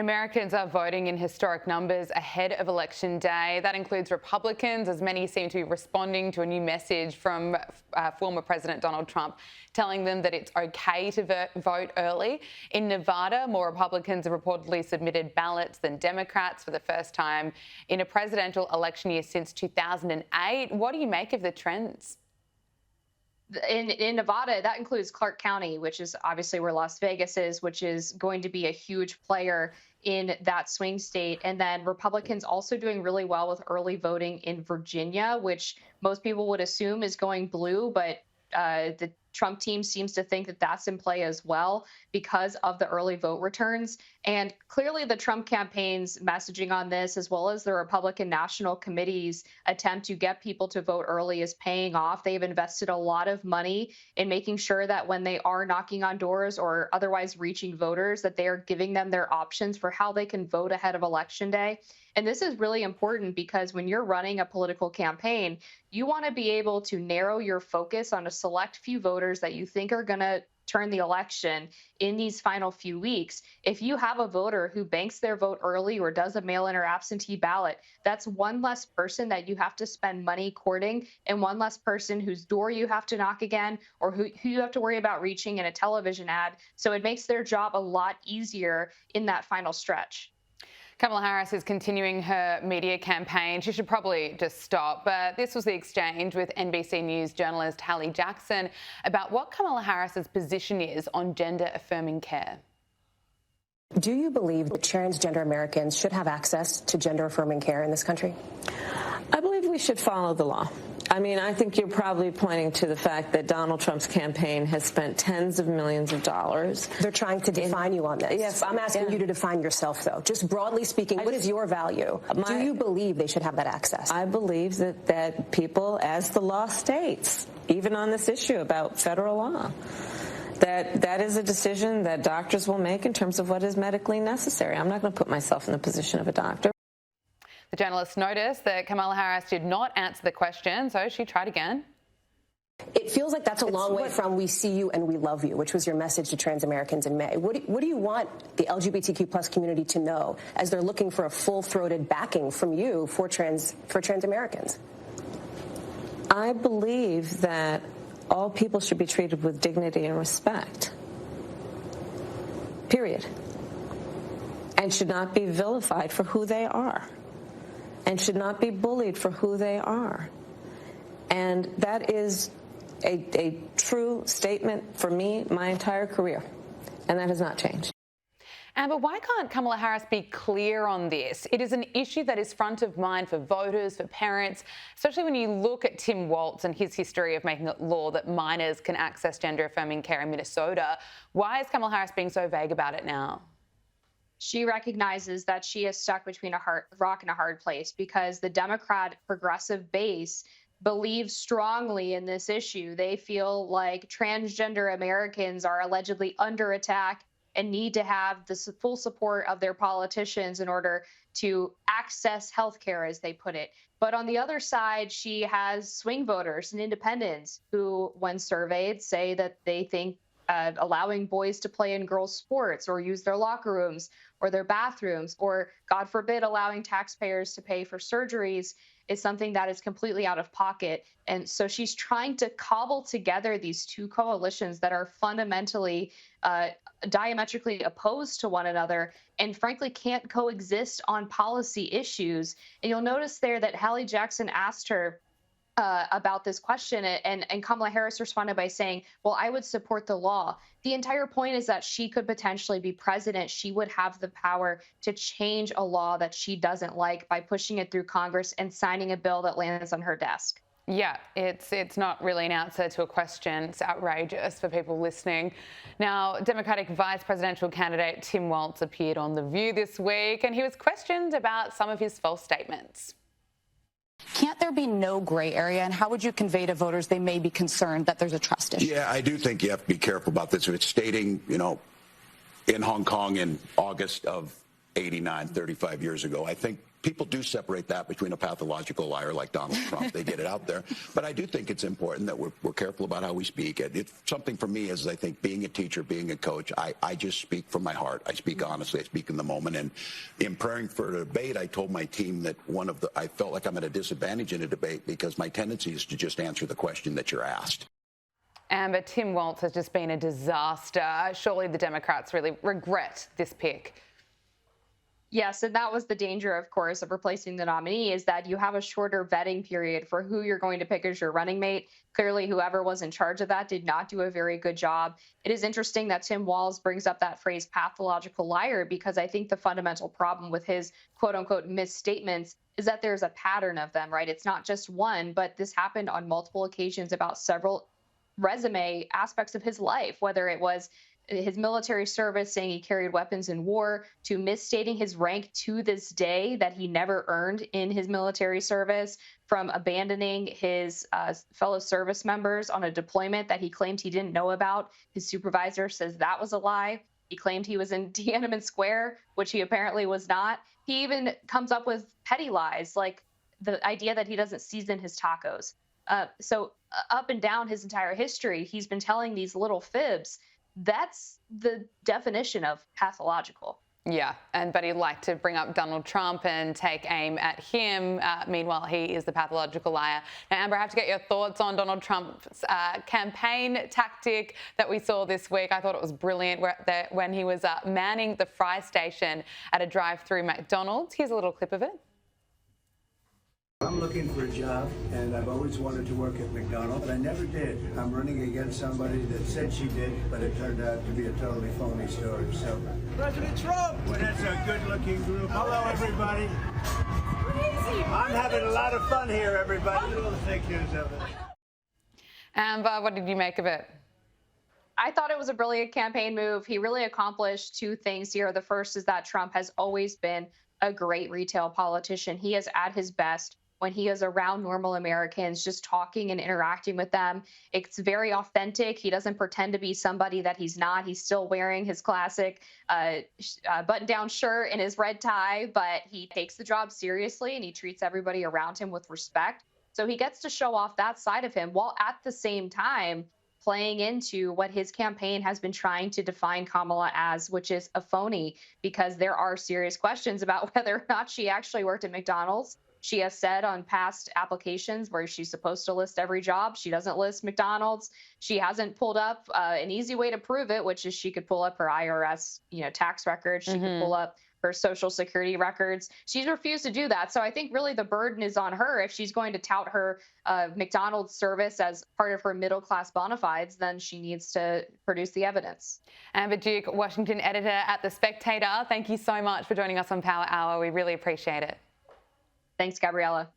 Americans are voting in historic numbers ahead of Election Day. That includes Republicans, as many seem to be responding to a new message from former President Donald Trump, telling them that it's okay to vote early. In Nevada, more Republicans have reportedly submitted ballots than Democrats for the first time in a presidential election year since 2008. What do you make of the trends? In Nevada, that includes Clark County, which is obviously where Las Vegas is, which is going to be a huge player in that swing state. And then Republicans also doing really well with early voting in Virginia, which most people would assume is going blue, but the Trump team seems to think that that's in play as well because of the early vote returns. And clearly the Trump campaign's messaging on this, as well as the Republican National Committee's attempt to get people to vote early, is paying off. They've invested a lot of money in making sure that when they are knocking on doors or otherwise reaching voters, that they are giving them their options for how they can vote ahead of Election Day. And this is really important because when you're running a political campaign, you want to be able to narrow your focus on a select few voters that you think are going to turn the election in these final few weeks. If you have a voter who banks their vote early or does a mail-in or absentee ballot, that's one less person that you have to spend money courting and one less person whose door you have to knock again or who you have to worry about reaching in a television ad. So it makes their job a lot easier in that final stretch. Kamala Harris is continuing her media campaign. She should probably just stop. But this was the exchange with NBC News journalist Hallie Jackson about what Kamala Harris's position is on gender-affirming care. Do you believe that transgender Americans should have access to gender-affirming care in this country? I believe we should follow the law. I mean, I think you're probably pointing to the fact that Donald Trump's campaign has spent tens of millions of dollars. They're trying to define you on this. Yes, I'm asking you to define yourself, though. Just broadly speaking, what is your value? Do you believe they should have that access? I believe that people, as the law states, even on this issue about federal law, that is a decision that doctors will make in terms of what is medically necessary. I'm not going to put myself in the position of a doctor. The journalist noticed that Kamala Harris did not answer the question, so she tried again. It feels like that's a long way from "we see you and we love you," which was your message to trans Americans in May. What do you want the LGBTQ plus community to know as they're looking for a full-throated backing from you for trans Americans? I believe that all people should be treated with dignity and respect, period, and should not be vilified for who they are, and should not be bullied for who they are. And that is a true statement for me my entire career, and that has not changed. Amber, why can't Kamala Harris be clear on this? It is an issue that is front of mind for voters, for parents, especially when you look at Tim Walz and his history of making it law that minors can access gender-affirming care in Minnesota. Why is Kamala Harris being so vague about it now? She recognizes that she is stuck between a rock and a hard place because the Democrat progressive base believes strongly in this issue. They feel like transgender Americans are allegedly under attack and need to have the full support of their politicians in order to access health care, as they put it. But on the other side, she has swing voters and independents who, when surveyed, say that they think allowing boys to play in girls' sports or use their locker rooms or their bathrooms, or, God forbid, allowing taxpayers to pay for surgeries is something that is completely out of pocket. And so she's trying to cobble together these two coalitions that are fundamentally diametrically opposed to one another and frankly can't coexist on policy issues. And you'll notice there that Hallie Jackson asked her about this question, and Kamala Harris responded by saying, well, I would support the law. The entire point is that she could potentially be president. She would have the power to change a law that she doesn't like by pushing it through Congress and signing a bill that lands on her desk. Yeah, it's not really an answer to a question. It's outrageous for people listening. Now, Democratic vice presidential candidate Tim Walz appeared on The View this week, and he was questioned about some of his false statements. Can't there be no gray area? And how would you convey to voters they may be concerned that there's a trust issue? Yeah, I do think you have to be careful about this. If it's stating, in Hong Kong in August of '89, 35 years ago, I think people do separate that between a pathological liar like Donald Trump. They get it out there. But I do think it's important that we're careful about how we speak. It's something for me is, I think, being a teacher, being a coach, I just speak from my heart. I speak honestly. I speak in the moment. And in preparing for a debate, I told my team that I felt like I'm at a disadvantage in a debate because my tendency is to just answer the question that you're asked. But Tim Walz has just been a disaster. Surely the Democrats really regret this pick. Yes, and that was the danger, of course, of replacing the nominee, is that you have a shorter vetting period for who you're going to pick as your running mate. Clearly, whoever was in charge of that did not do a very good job. It is interesting that Tim Walz brings up that phrase pathological liar, because I think the fundamental problem with his quote unquote misstatements is that there's a pattern of them, right? It's not just one, but this happened on multiple occasions about several resume aspects of his life, whether it was his military service, saying he carried weapons in war, to misstating his rank to this day that he never earned in his military service, from abandoning his fellow service members on a deployment that he claimed he didn't know about. His supervisor says that was a lie. He claimed he was in Tiananmen Square, which he apparently was not. He even comes up with petty lies, like the idea that he doesn't season his tacos. So up and down his entire history, he's been telling these little fibs. That's the definition of pathological. Yeah, but he'd like to bring up Donald Trump and take aim at him. Meanwhile, he is the pathological liar. Now, Amber, I have to get your thoughts on Donald Trump's campaign tactic that we saw this week. I thought it was brilliant when he was manning the fry station at a drive-through McDonald's. Here's a little clip of it. I'm looking for a job, and I've always wanted to work at McDonald, but I never did. I'm running against somebody that said she did, but it turned out to be a totally phony story. So, President Trump! Well, that's a good-looking group. Hello, everybody. Crazy. I'm having a lot of fun here, everybody. Look at all the pictures of it. Amber, what did you make of it? I thought it was a brilliant campaign move. He really accomplished two things here. The first is that Trump has always been a great retail politician. He is at his best when he is around normal Americans, just talking and interacting with them. It's very authentic. He doesn't pretend to be somebody that he's not. He's still wearing his classic button-down shirt and his red tie, but he takes the job seriously and he treats everybody around him with respect. So he gets to show off that side of him while at the same time playing into what his campaign has been trying to define Kamala as, which is a phony, because there are serious questions about whether or not she actually worked at McDonald's. She has said on past applications where she's supposed to list every job, she doesn't list McDonald's. She hasn't pulled up an easy way to prove it, which is she could pull up her IRS, tax records. She could pull up her Social Security records. She's refused to do that. So I think really the burden is on her. If she's going to tout her McDonald's service as part of her middle-class bona fides, then she needs to produce the evidence. Amber Duke, Washington editor at The Spectator, thank you so much for joining us on Power Hour. We really appreciate it. Thanks, Gabriella.